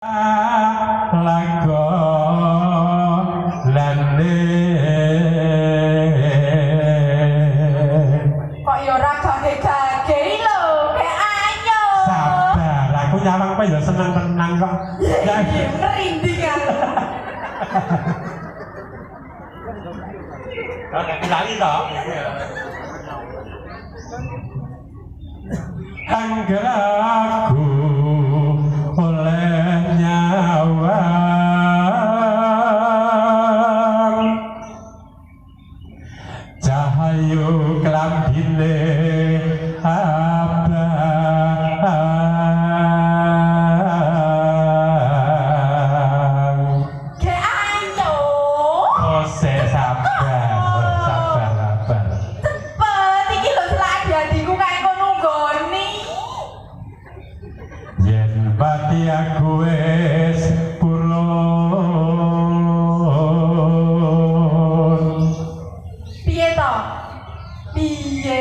kok ya ora gage-gage lho, kayak ayo. Sabar, aku nyawang apa ya seneng tenang kok. Ya merinding aku. Oke, lali toh. Anggeraku oleh nyawa cahayu kelambine abang Kayak ayo. ose sabar Cepet iki lho selak adikku kae kono nggoni. yen pati aku wis purun Piye to? Piye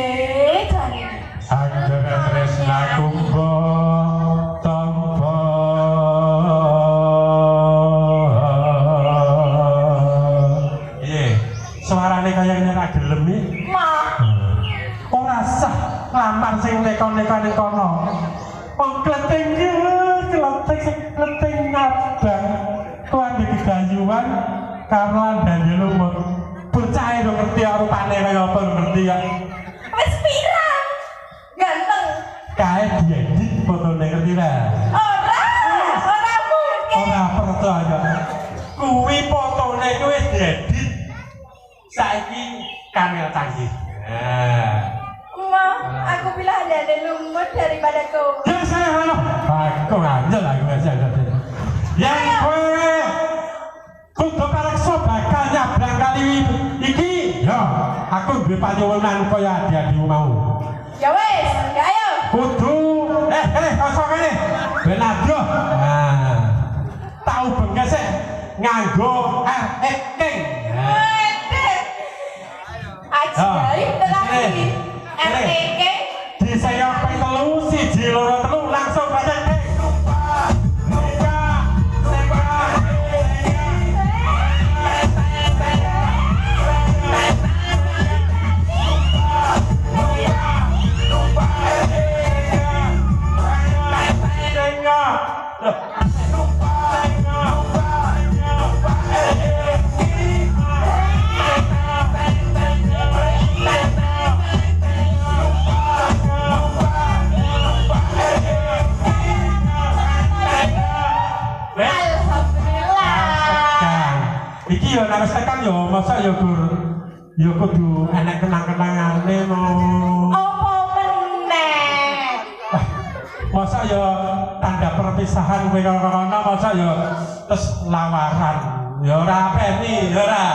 jane? anggere tresnaku mbok tampa suarane kaya ngene ra gelem iki Mah, ora sah lamar sing neko-neko ning kono. Wong kleting abang kuwi di gegayuhan karo andane lumut. Bocah e ngerti rupane kaya apa ngerti ya. wis pirang? Ganteng. Kae diedit fotone ngerti ra. Ora mungkin. Ora percaya. Kuwi fotone kuwi wis diedit. Saiki kamera canggih. Ma, aku bilang ada lumut daripada kau. Ya saya halo. Aku ngajel aku aja tadi. Yang kowe kudu pareksa bakal nyabrang kali iki. Ya, aku duwe panyuwunan kaya adi-adimu mau. Ya wes, ya ayo. Kudu kosong kene. Ben adoh. Nah. Tahu bengkesek nganggo acting. Ajaib tenan iki. RTK Di saya ping 3 1 2 3 langsung baca iki yo nek tekan yo masa yo gur yo kudu enek kenang-kenangane no. apa meneh? Masa yo tanda perpisahan kowe karo kono masa yo terus lawaran. Yo ora peni, yo ora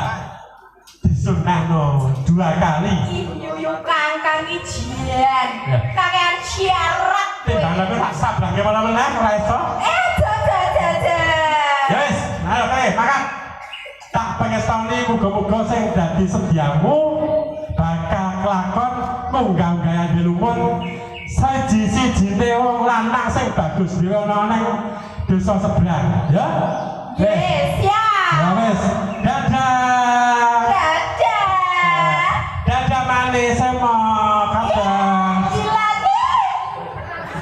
disunahno 2 kali. Yuyu kangkang ijian. Kakean syarat kowe. Timbang kowe tak sabrake malah meneh ora iso. Ya wis, ayo kowe makan. Tak pengestoni muga-muga sing dadi sediamu bakal kelakon munggah-munggah di lumut siji-sijine wong lanang sing bagus dhewe ana ning desa seberang ya. Yes, ya. Ya wis.